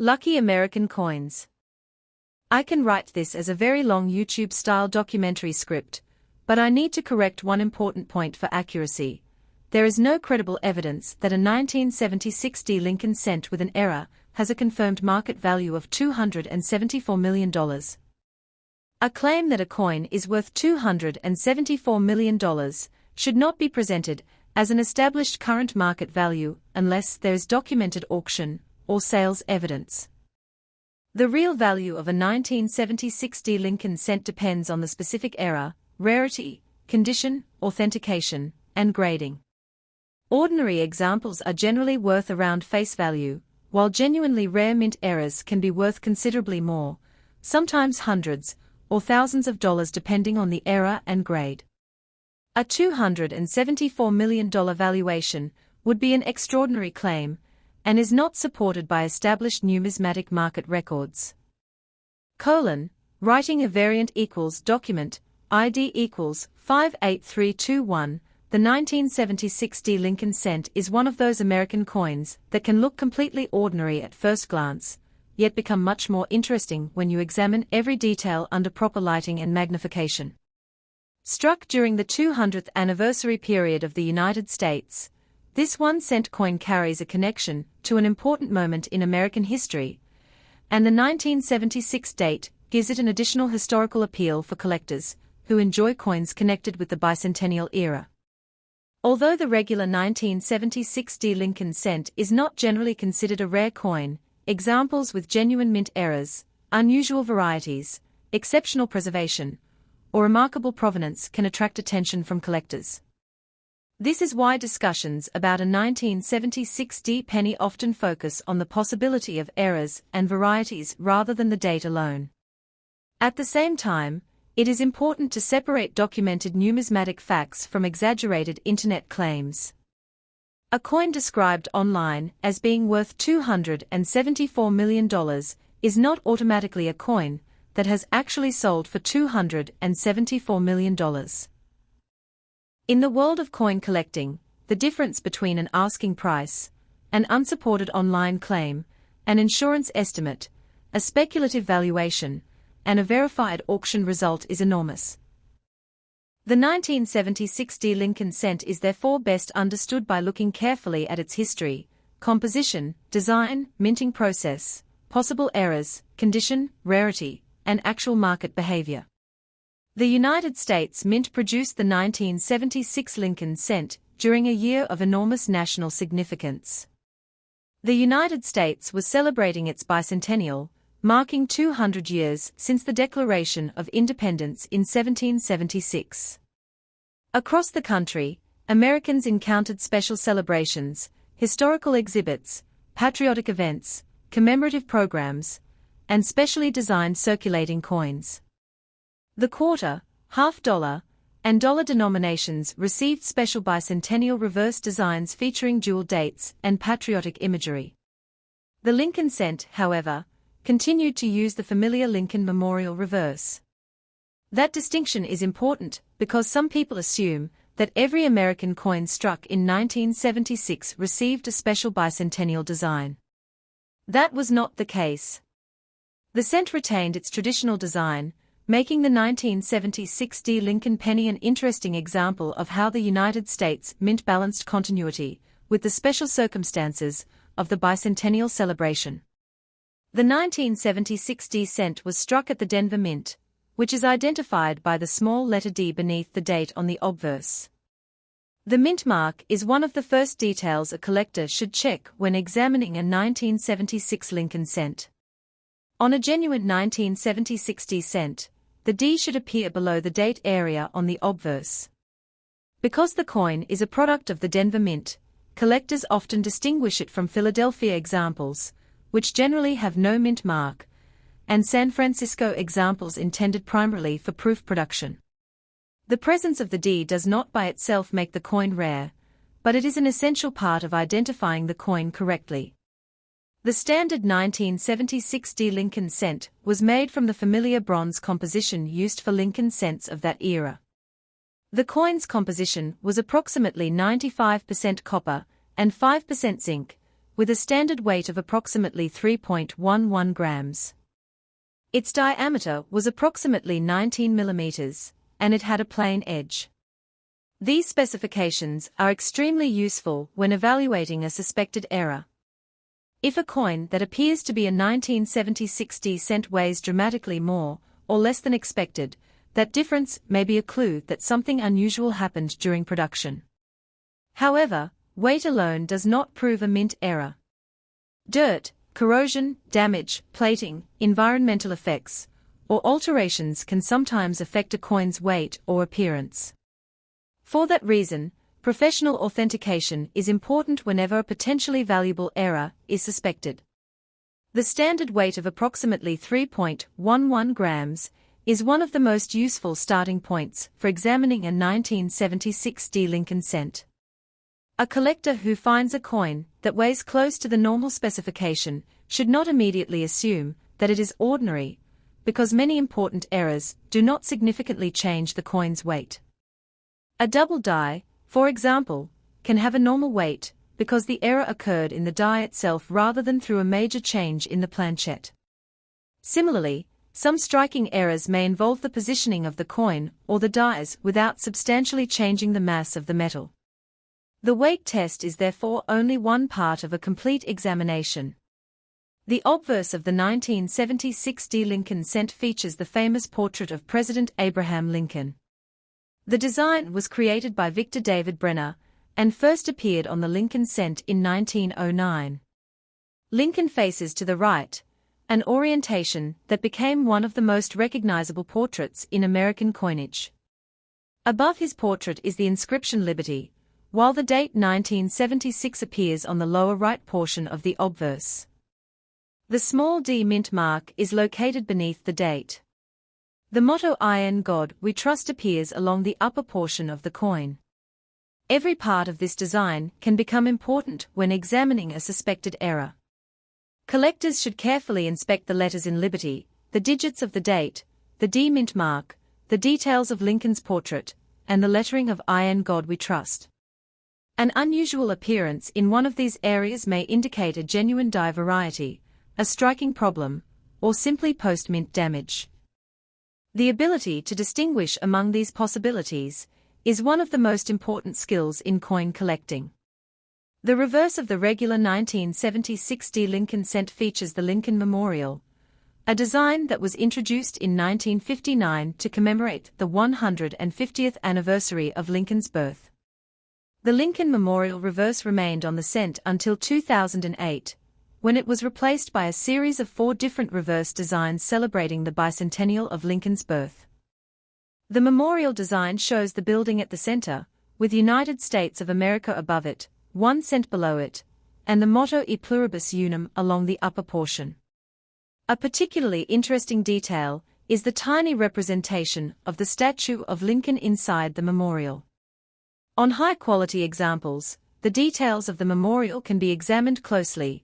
Lucky American Coins. I can write this as a very long YouTube-style documentary script, but I need to correct one important point for accuracy. There is no credible evidence that a 1976 D Lincoln cent with an error has a confirmed market value of $274 million. A claim that a coin is worth $274 million should not be presented as an established current market value unless there is documented auction or sales evidence. The real value of a 1976 D Lincoln cent depends on the specific era, rarity, condition, authentication, and grading. Ordinary examples are generally worth around face value, while genuinely rare mint errors can be worth considerably more, sometimes hundreds or thousands of dollars depending on the era and grade. A $274 million valuation would be an extraordinary claim, and is not supported by established numismatic market records. Writing a variant equals document, ID equals 58321, the 1976 D Lincoln cent is one of those American coins that can look completely ordinary at first glance, yet become much more interesting when you examine every detail under proper lighting and magnification. Struck during the 200th anniversary period of the United States, this 1-cent coin carries a connection to an important moment in American history, and the 1976 date gives it an additional historical appeal for collectors who enjoy coins connected with the bicentennial era. Although the regular 1976 D Lincoln cent is not generally considered a rare coin, examples with genuine mint errors, unusual varieties, exceptional preservation, or remarkable provenance can attract attention from collectors. This is why discussions about a 1976 D penny often focus on the possibility of errors and varieties rather than the date alone. At the same time, it is important to separate documented numismatic facts from exaggerated internet claims. A coin described online as being worth $274 million is not automatically a coin that has actually sold for $274 million. In the world of coin collecting, the difference between an asking price, an unsupported online claim, an insurance estimate, a speculative valuation, and a verified auction result is enormous. The 1976 D Lincoln cent is therefore best understood by looking carefully at its history, composition, design, minting process, possible errors, condition, rarity, and actual market behavior. The United States Mint produced the 1976 Lincoln cent during a year of enormous national significance. The United States was celebrating its bicentennial, marking 200 years since the Declaration of Independence in 1776. Across the country, Americans encountered special celebrations, historical exhibits, patriotic events, commemorative programs, and specially designed circulating coins. The quarter, half-dollar, and dollar denominations received special bicentennial reverse designs featuring dual dates and patriotic imagery. The Lincoln cent, however, continued to use the familiar Lincoln Memorial reverse. That distinction is important because some people assume that every American coin struck in 1976 received a special bicentennial design. That was not the case. The cent retained its traditional design, making the 1976 D Lincoln penny an interesting example of how the United States Mint balanced continuity with the special circumstances of the bicentennial celebration. The 1976 D cent was struck at the Denver Mint, which is identified by the small letter D beneath the date on the obverse. The mint mark is one of the first details a collector should check when examining a 1976 Lincoln cent. On a genuine 1976 D cent, the D should appear below the date area on the obverse. Because the coin is a product of the Denver Mint, collectors often distinguish it from Philadelphia examples, which generally have no mint mark, and San Francisco examples intended primarily for proof production. The presence of the D does not by itself make the coin rare, but it is an essential part of identifying the coin correctly. The standard 1976 D Lincoln cent was made from the familiar bronze composition used for Lincoln cents of that era. The coin's composition was approximately 95% copper and 5% zinc, with a standard weight of approximately 3.11 grams. Its diameter was approximately 19 millimeters, and it had a plain edge. These specifications are extremely useful when evaluating a suspected error. If a coin that appears to be a 1970-60 cent weighs dramatically more or less than expected, that difference may be a clue that something unusual happened during production. However, weight alone does not prove a mint error. Dirt, corrosion, damage, plating, environmental effects, or alterations can sometimes affect a coin's weight or appearance. For that reason, professional authentication is important whenever a potentially valuable error is suspected. The standard weight of approximately 3.11 grams is one of the most useful starting points for examining a 1976 Lincoln cent. A collector who finds a coin that weighs close to the normal specification should not immediately assume that it is ordinary, because many important errors do not significantly change the coin's weight. A double die, for example, can have a normal weight because the error occurred in the die itself rather than through a major change in the planchette. Similarly, some striking errors may involve the positioning of the coin or the dies without substantially changing the mass of the metal. The weight test is therefore only one part of a complete examination. The obverse of the 1976 Lincoln cent features the famous portrait of President Abraham Lincoln. The design was created by Victor David Brenner and first appeared on the Lincoln cent in 1909. Lincoln faces to the right, an orientation that became one of the most recognizable portraits in American coinage. Above his portrait is the inscription Liberty, while the date 1976 appears on the lower right portion of the obverse. The small d mint mark is located beneath the date. The motto "I in God we trust" appears along the upper portion of the coin. Every part of this design can become important when examining a suspected error. Collectors should carefully inspect the letters in Liberty, the digits of the date, the D mint mark, the details of Lincoln's portrait, and the lettering of "I in God we trust." An unusual appearance in one of these areas may indicate a genuine die variety, a striking problem, or simply post-mint damage. The ability to distinguish among these possibilities is one of the most important skills in coin collecting. The reverse of the regular 1976 Lincoln cent features the Lincoln Memorial, a design that was introduced in 1959 to commemorate the 150th anniversary of Lincoln's birth. The Lincoln Memorial reverse remained on the cent until 2008, when it was replaced by a series of 4 different reverse designs celebrating the bicentennial of Lincoln's birth. The memorial design shows the building at the center, with United States of America above it, 1 cent below it, and the motto E pluribus unum along the upper portion. A particularly interesting detail is the tiny representation of the statue of Lincoln inside the memorial. On high-quality examples, the details of the memorial can be examined closely,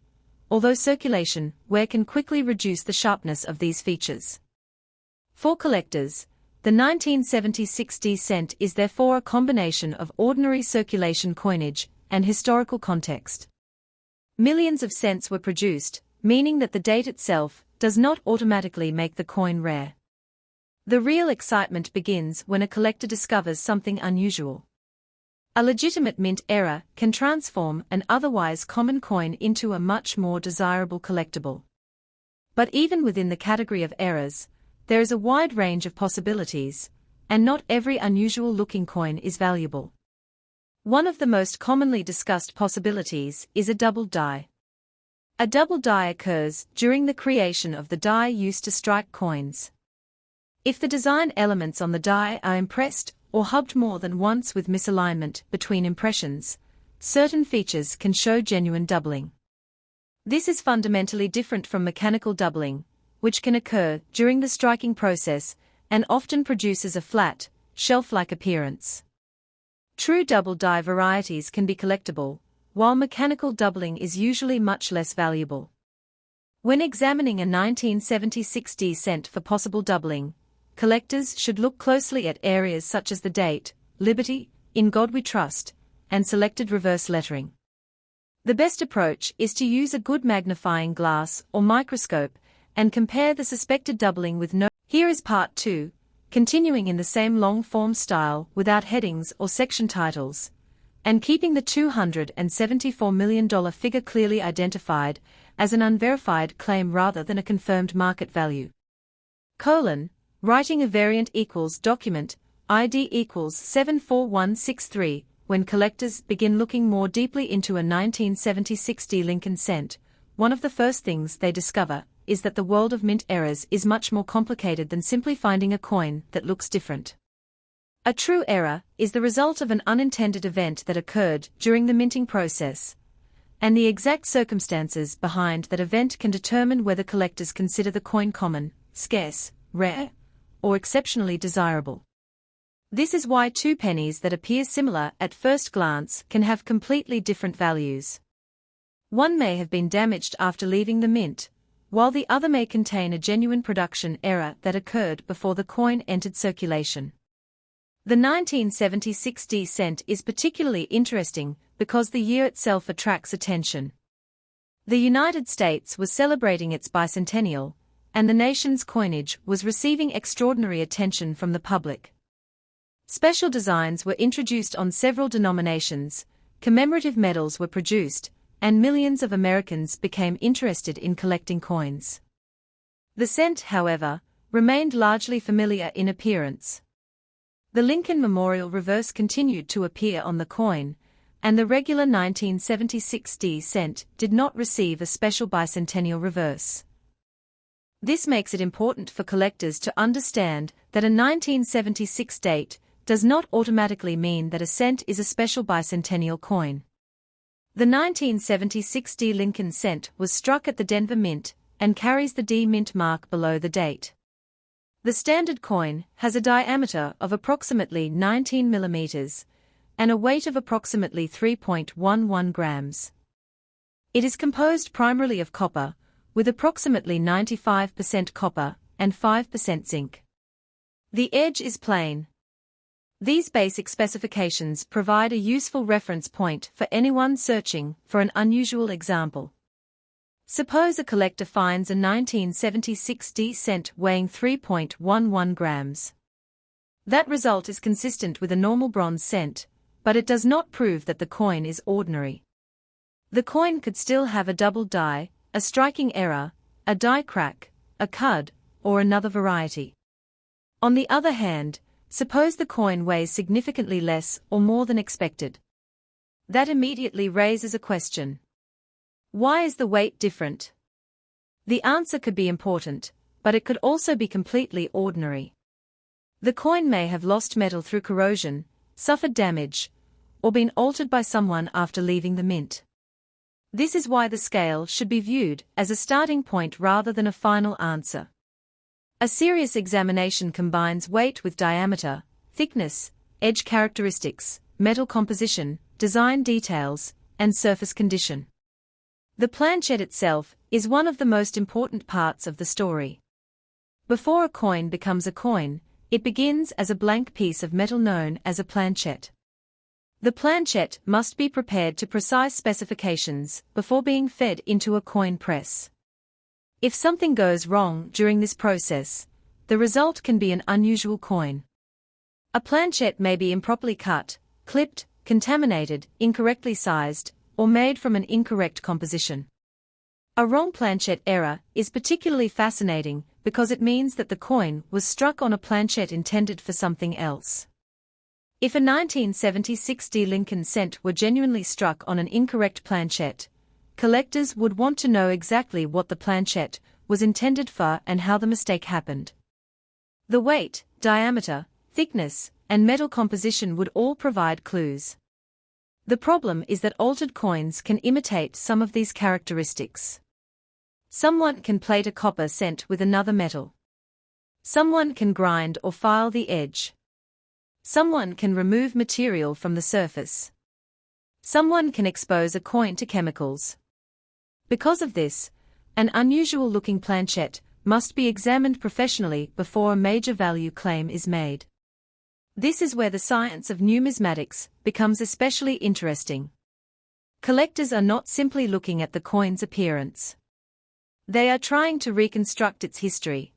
although circulation wear can quickly reduce the sharpness of these features. For collectors, the 1976 cent is therefore a combination of ordinary circulation coinage and historical context. Millions of cents were produced, meaning that the date itself does not automatically make the coin rare. The real excitement begins when a collector discovers something unusual. A legitimate mint error can transform an otherwise common coin into a much more desirable collectible. But even within the category of errors, there is a wide range of possibilities, and not every unusual-looking coin is valuable. One of the most commonly discussed possibilities is a double die. A double die occurs during the creation of the die used to strike coins. If the design elements on the die are impressed or hubbed more than once with misalignment between impressions, certain features can show genuine doubling. This is fundamentally different from mechanical doubling, which can occur during the striking process and often produces a flat, shelf-like appearance. True double die varieties can be collectible, while mechanical doubling is usually much less valuable. When examining a 1976 cent for possible doubling, collectors should look closely at areas such as the date, Liberty, In God We Trust, and selected reverse lettering. The best approach is to use a good magnifying glass or microscope and compare the suspected doubling with no. Here is part 2, continuing in the same long-form style without headings or section titles, and keeping the $274 million figure clearly identified as an unverified claim rather than a confirmed market value. Writing a variant equals document, ID equals 74163. When collectors begin looking more deeply into a 1976 Lincoln cent, one of the first things they discover is that the world of mint errors is much more complicated than simply finding a coin that looks different. A true error is the result of an unintended event that occurred during the minting process, and the exact circumstances behind that event can determine whether collectors consider the coin common, scarce, rare, or exceptionally desirable. This is why two pennies that appear similar at first glance can have completely different values. One may have been damaged after leaving the mint, while the other may contain a genuine production error that occurred before the coin entered circulation. The 1976 cent is particularly interesting because the year itself attracts attention. The United States was celebrating its bicentennial, and the nation's coinage was receiving extraordinary attention from the public. Special designs were introduced on several denominations, commemorative medals were produced, and millions of Americans became interested in collecting coins. The cent, however, remained largely familiar in appearance. The Lincoln Memorial reverse continued to appear on the coin, and the regular 1976 cent did not receive a special bicentennial reverse. This makes it important for collectors to understand that a 1976 date does not automatically mean that a cent is a special bicentennial coin. The 1976 Lincoln cent was struck at the Denver Mint and carries the D Mint mark below the date. The standard coin has a diameter of approximately 19 millimeters and a weight of approximately 3.11 grams. It is composed primarily of copper, with approximately 95% copper and 5% zinc. The edge is plain. These basic specifications provide a useful reference point for anyone searching for an unusual example. Suppose a collector finds a 1976 cent weighing 3.11 grams. That result is consistent with a normal bronze cent, but it does not prove that the coin is ordinary. The coin could still have a double die, a striking error, a die crack, a cud, or another variety. On the other hand, suppose the coin weighs significantly less or more than expected. That immediately raises a question. Why is the weight different? The answer could be important, but it could also be completely ordinary. The coin may have lost metal through corrosion, suffered damage, or been altered by someone after leaving the mint. This is why the scale should be viewed as a starting point rather than a final answer. A serious examination combines weight with diameter, thickness, edge characteristics, metal composition, design details, and surface condition. The planchet itself is one of the most important parts of the story. Before a coin becomes a coin, it begins as a blank piece of metal known as a planchet. The planchet must be prepared to precise specifications before being fed into a coin press. If something goes wrong during this process, the result can be an unusual coin. A planchet may be improperly cut, clipped, contaminated, incorrectly sized, or made from an incorrect composition. A wrong planchet error is particularly fascinating because it means that the coin was struck on a planchet intended for something else. If a 1976 Lincoln cent were genuinely struck on an incorrect planchet, collectors would want to know exactly what the planchet was intended for and how the mistake happened. The weight, diameter, thickness, and metal composition would all provide clues. The problem is that altered coins can imitate some of these characteristics. Someone can plate a copper cent with another metal. Someone can grind or file the edge. Someone can remove material from the surface. Someone can expose a coin to chemicals. Because of this, an unusual-looking planchet must be examined professionally before a major value claim is made. This is where the science of numismatics becomes especially interesting. Collectors are not simply looking at the coin's appearance. They are trying to reconstruct its history.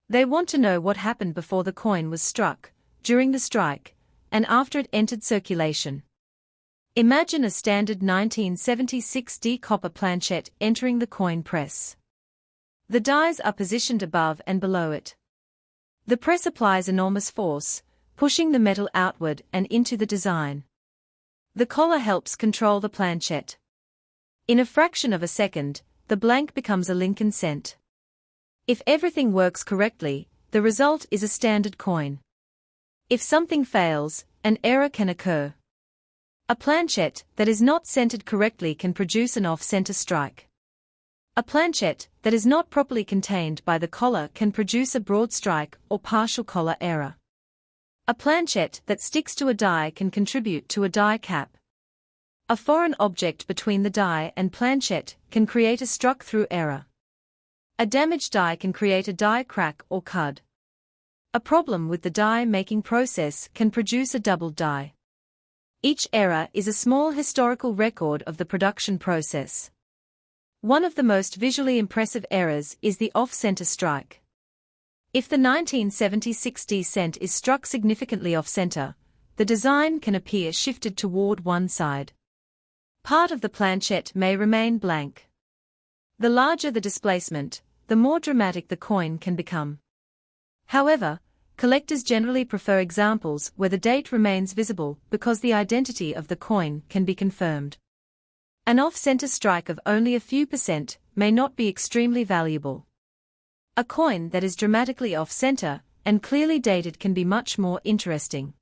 They want to know what happened before the coin was struck, during the strike, and after it entered circulation. Imagine a standard 1976 D copper planchette entering the coin press. The dies are positioned above and below it. The press applies enormous force, pushing the metal outward and into the design. The collar helps control the planchette. In a fraction of a second, the blank becomes a Lincoln cent. If everything works correctly, the result is a standard coin. If something fails, an error can occur. A planchette that is not centered correctly can produce an off-center strike. A planchette that is not properly contained by the collar can produce a broad strike or partial collar error. A planchette that sticks to a die can contribute to a die cap. A foreign object between the die and planchette can create a struck-through error. A damaged die can create a die crack or cud. A problem with the die-making process can produce a doubled die. Each error is a small historical record of the production process. One of the most visually impressive errors is the off-center strike. If the 1976 D cent is struck significantly off-center, the design can appear shifted toward one side. Part of the planchette may remain blank. The larger the displacement, the more dramatic the coin can become. However, collectors generally prefer examples where the date remains visible because the identity of the coin can be confirmed. An off-center strike of only a few percent may not be extremely valuable. A coin that is dramatically off-center and clearly dated can be much more interesting.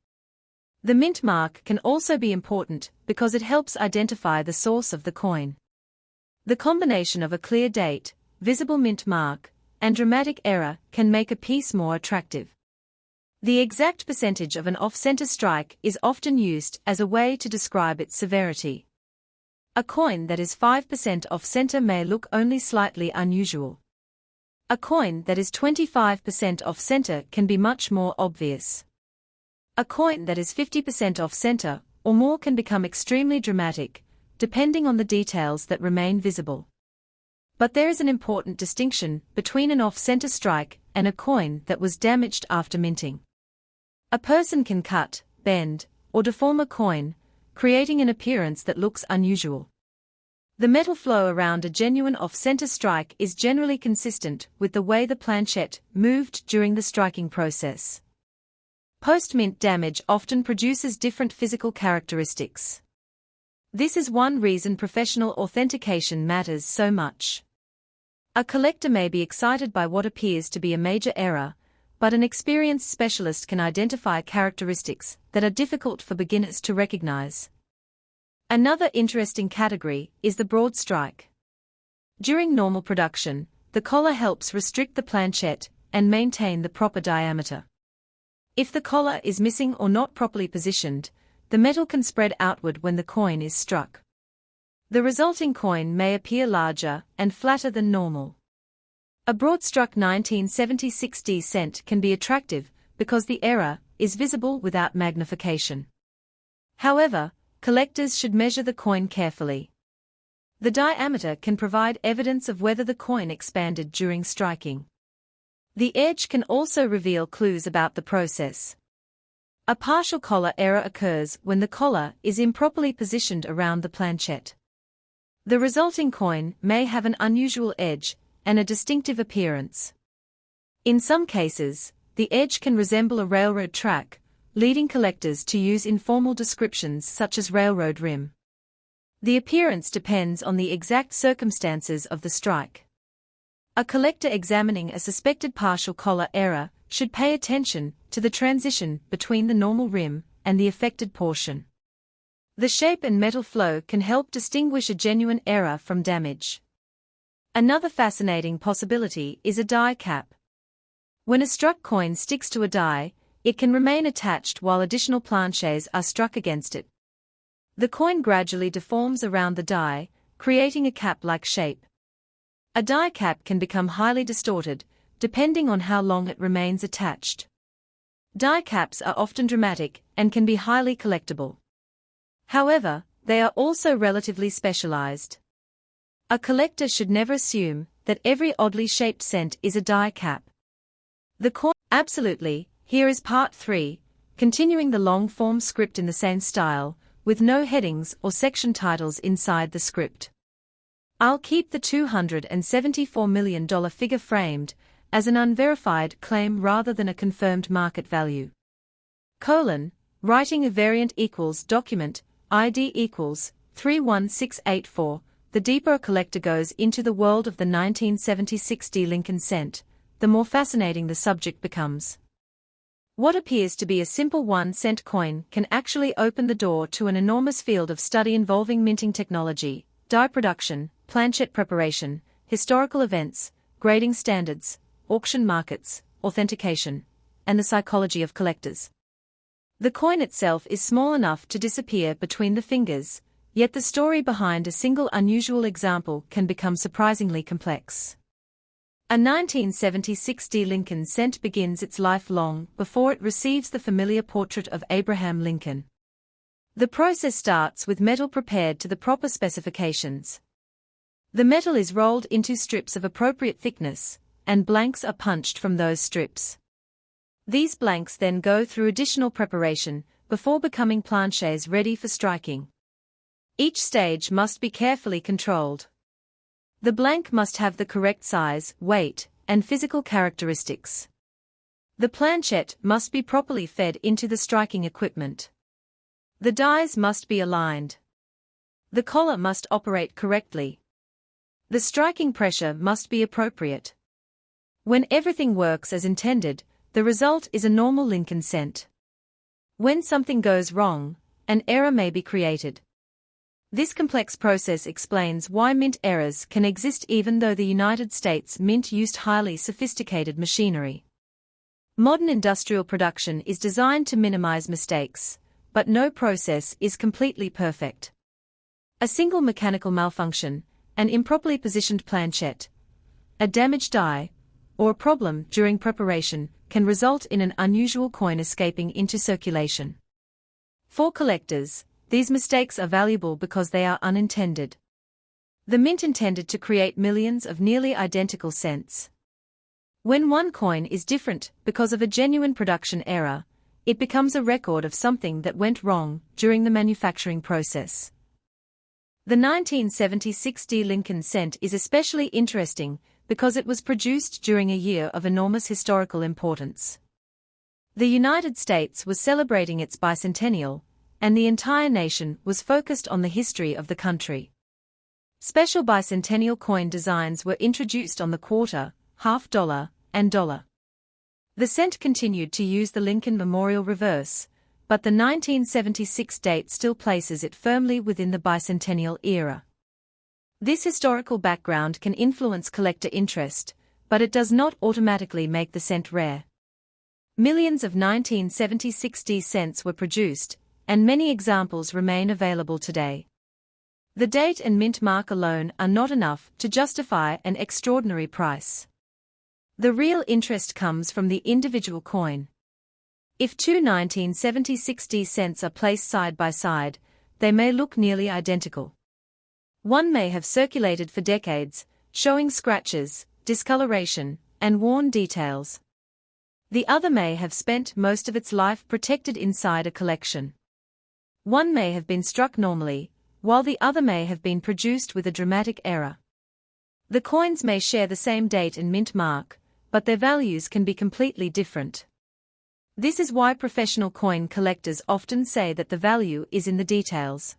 The mint mark can also be important because it helps identify the source of the coin. The combination of a clear date, visible mint mark, and dramatic error can make a piece more attractive. The exact percentage of an off-center strike is often used as a way to describe its severity. A coin that is 5% off-center may look only slightly unusual. A coin that is 25% off-center can be much more obvious. A coin that is 50% off-center or more can become extremely dramatic, depending on the details that remain visible. But there is an important distinction between an off-center strike and a coin that was damaged after minting. A person can cut, bend, or deform a coin, creating an appearance that looks unusual. The metal flow around a genuine off-center strike is generally consistent with the way the planchette moved during the striking process. Post-mint damage often produces different physical characteristics. This is one reason professional authentication matters so much. A collector may be excited by what appears to be a major error, but an experienced specialist can identify characteristics that are difficult for beginners to recognize. Another interesting category is the broad strike. During normal production, the collar helps restrict the planchette and maintain the proper diameter. If the collar is missing or not properly positioned, the metal can spread outward when the coin is struck. The resulting coin may appear larger and flatter than normal. A broad-struck 1976 D cent can be attractive because the error is visible without magnification. However, collectors should measure the coin carefully. The diameter can provide evidence of whether the coin expanded during striking. The edge can also reveal clues about the process. A partial collar error occurs when the collar is improperly positioned around the planchette. The resulting coin may have an unusual edge and a distinctive appearance. In some cases, the edge can resemble a railroad track, leading collectors to use informal descriptions such as railroad rim. The appearance depends on the exact circumstances of the strike. A collector examining a suspected partial collar error should pay attention to the transition between the normal rim and the affected portion. The shape and metal flow can help distinguish a genuine error from damage. Another fascinating possibility is a die cap. When a struck coin sticks to a die, it can remain attached while additional planchets are struck against it. The coin gradually deforms around the die, creating a cap-like shape. A die cap can become highly distorted, depending on how long it remains attached. Die caps are often dramatic and can be highly collectible. However, they are also relatively specialized. A collector should never assume that every oddly shaped cent is a die cap. The coin. Absolutely. Here is part 3, continuing the long-form script in the same style, with no headings or section titles inside the script. I'll keep the $274 million figure framed as an unverified claim rather than a confirmed market value. Writing a variant equals document, ID equals 31684. The deeper a collector goes into the world of the 1976 Lincoln cent, the more fascinating the subject becomes. What appears to be a simple 1-cent coin can actually open the door to an enormous field of study involving minting technology, die production, planchette preparation, historical events, grading standards, auction markets, authentication, and the psychology of collectors. The coin itself is small enough to disappear between the fingers, yet the story behind a single unusual example can become surprisingly complex. A 1976 Lincoln cent begins its life long before it receives the familiar portrait of Abraham Lincoln. The process starts with metal prepared to the proper specifications. The metal is rolled into strips of appropriate thickness, and blanks are punched from those strips. These blanks then go through additional preparation before becoming planchets ready for striking. Each stage must be carefully controlled. The blank must have the correct size, weight, and physical characteristics. The planchette must be properly fed into the striking equipment. The dies must be aligned. The collar must operate correctly. The striking pressure must be appropriate. When everything works as intended, the result is a normal Lincoln cent. When something goes wrong, an error may be created. This complex process explains why mint errors can exist even though the United States Mint used highly sophisticated machinery. Modern industrial production is designed to minimize mistakes, but no process is completely perfect. A single mechanical malfunction, an improperly positioned planchette, a damaged die, or a problem during preparation can result in an unusual coin escaping into circulation. For collectors, these mistakes are valuable because they are unintended. The mint intended to create millions of nearly identical cents. When one coin is different because of a genuine production error, it becomes a record of something that went wrong during the manufacturing process. The 1976 Lincoln cent is especially interesting because it was produced during a year of enormous historical importance. The United States was celebrating its bicentennial, and the entire nation was focused on the history of the country. Special bicentennial coin designs were introduced on the quarter, half dollar, and dollar. The cent continued to use the Lincoln Memorial reverse, but the 1976 date still places it firmly within the bicentennial era. This historical background can influence collector interest, but it does not automatically make the cent rare. Millions of 1976 cents were produced, and many examples remain available today. The date and mint mark alone are not enough to justify an extraordinary price. The real interest comes from the individual coin. If two 1976 cents are placed side by side, they may look nearly identical. One may have circulated for decades, showing scratches, discoloration, and worn details. The other may have spent most of its life protected inside a collection. One may have been struck normally, while the other may have been produced with a dramatic error. The coins may share the same date and mint mark, but their values can be completely different. This is why professional coin collectors often say that the value is in the details.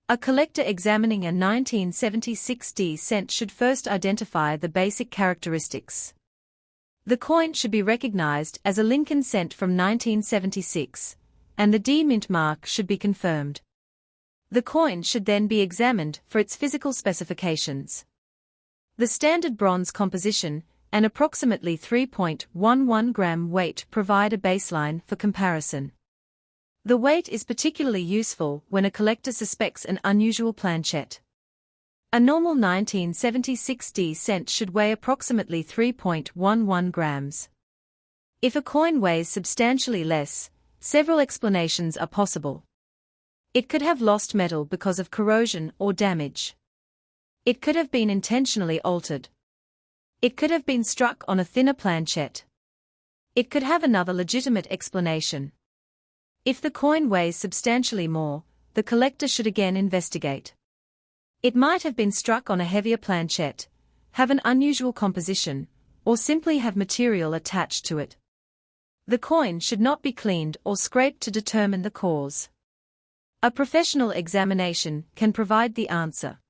A collector examining a 1976 cent should first identify the basic characteristics. The coin should be recognized as a Lincoln cent from 1976, and the D mint mark should be confirmed. The coin should then be examined for its physical specifications. The standard bronze composition and approximately 3.11 gram weight provide a baseline for comparison. The weight is particularly useful when a collector suspects an unusual planchette. A normal 1976 cent should weigh approximately 3.11 grams. If a coin weighs substantially less, several explanations are possible. It could have lost metal because of corrosion or damage. It could have been intentionally altered. It could have been struck on a thinner planchet. It could have another legitimate explanation. If the coin weighs substantially more, the collector should again investigate. It might have been struck on a heavier planchet, have an unusual composition, or simply have material attached to it. The coin should not be cleaned or scraped to determine the cause. A professional examination can provide the answer.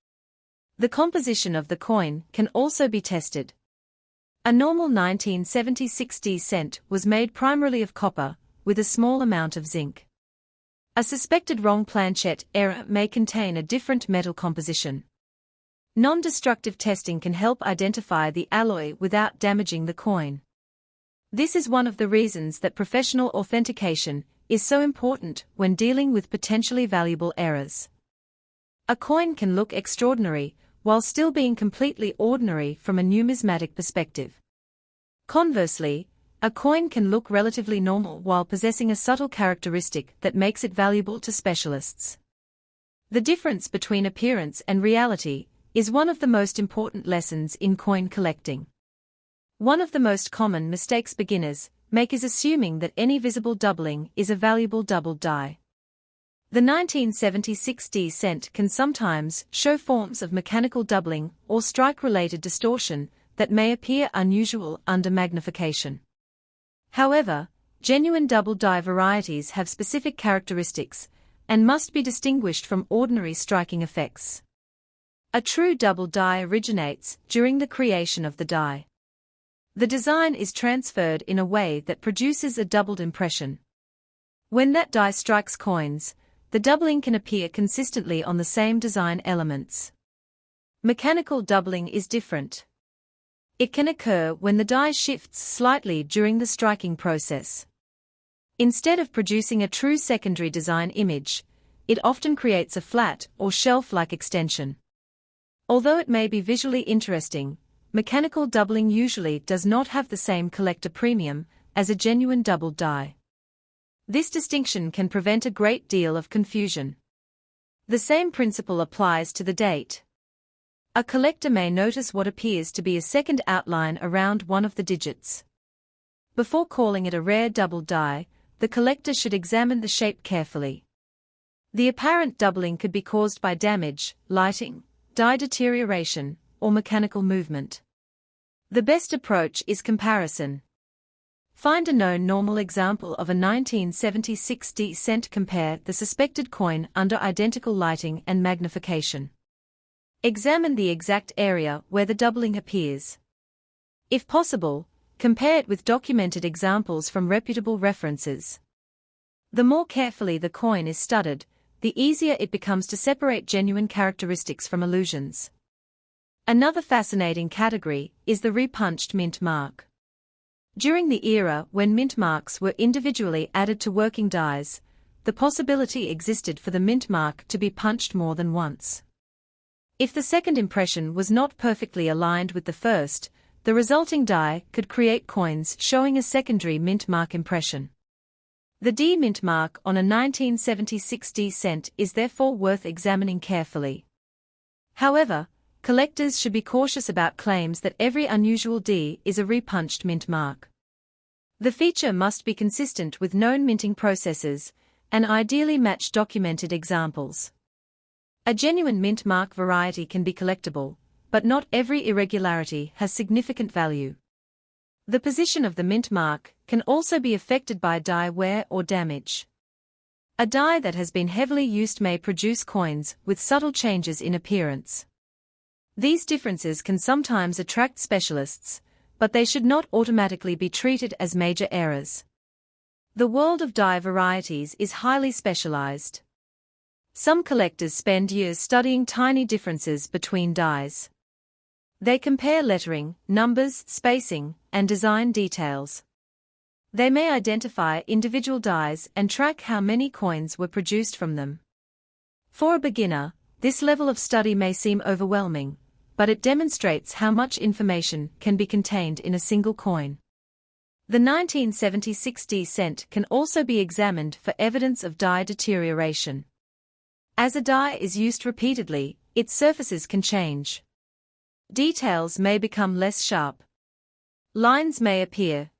The composition of the coin can also be tested. A normal 1970 cent was made primarily of copper, with a small amount of zinc. A suspected wrong planchet error may contain a different metal composition. Non-destructive testing can help identify the alloy without damaging the coin. This is one of the reasons that professional authentication is so important when dealing with potentially valuable errors. A coin can look extraordinary while still being completely ordinary from a numismatic perspective. Conversely, a coin can look relatively normal while possessing a subtle characteristic that makes it valuable to specialists. The difference between appearance and reality is one of the most important lessons in coin collecting. One of the most common mistakes beginners make is assuming that any visible doubling is a valuable doubled die. The 1970 cent can sometimes show forms of mechanical doubling or strike-related distortion that may appear unusual under magnification. However, genuine double die varieties have specific characteristics and must be distinguished from ordinary striking effects. A true double die originates during the creation of the die. The design is transferred in a way that produces a doubled impression. When that die strikes coins, the doubling can appear consistently on the same design elements. Mechanical doubling is different. It can occur when the die shifts slightly during the striking process. Instead of producing a true secondary design image, it often creates a flat or shelf-like extension. Although it may be visually interesting, mechanical doubling usually does not have the same collector premium as a genuine doubled die. This distinction can prevent a great deal of confusion. The same principle applies to the date. A collector may notice what appears to be a second outline around one of the digits. Before calling it a rare double die, the collector should examine the shape carefully. The apparent doubling could be caused by damage, lighting, die deterioration, or mechanical movement. The best approach is comparison. Find a known normal example of a 1970 cent. Compare the suspected coin under identical lighting and magnification. Examine the exact area where the doubling appears. If possible, compare it with documented examples from reputable references. The more carefully the coin is studied, the easier it becomes to separate genuine characteristics from illusions. Another fascinating category is the repunched mint mark. During the era when mint marks were individually added to working dies, the possibility existed for the mint mark to be punched more than once. If the second impression was not perfectly aligned with the first, the resulting die could create coins showing a secondary mint mark impression. The D mint mark on a 1970 cent is therefore worth examining carefully. However, collectors should be cautious about claims that every unusual D is a repunched mint mark. The feature must be consistent with known minting processes, and ideally match documented examples. A genuine mint mark variety can be collectible, but not every irregularity has significant value. The position of the mint mark can also be affected by die wear or damage. A die that has been heavily used may produce coins with subtle changes in appearance. These differences can sometimes attract specialists, but they should not automatically be treated as major errors. The world of die varieties is highly specialized. Some collectors spend years studying tiny differences between dies. They compare lettering, numbers, spacing, and design details. They may identify individual dies and track how many coins were produced from them. For a beginner, this level of study may seem overwhelming, but it demonstrates how much information can be contained in a single coin. The 1970 cent can also be examined for evidence of die deterioration. As a die is used repeatedly, its surfaces can change. Details may become less sharp. Lines may appear.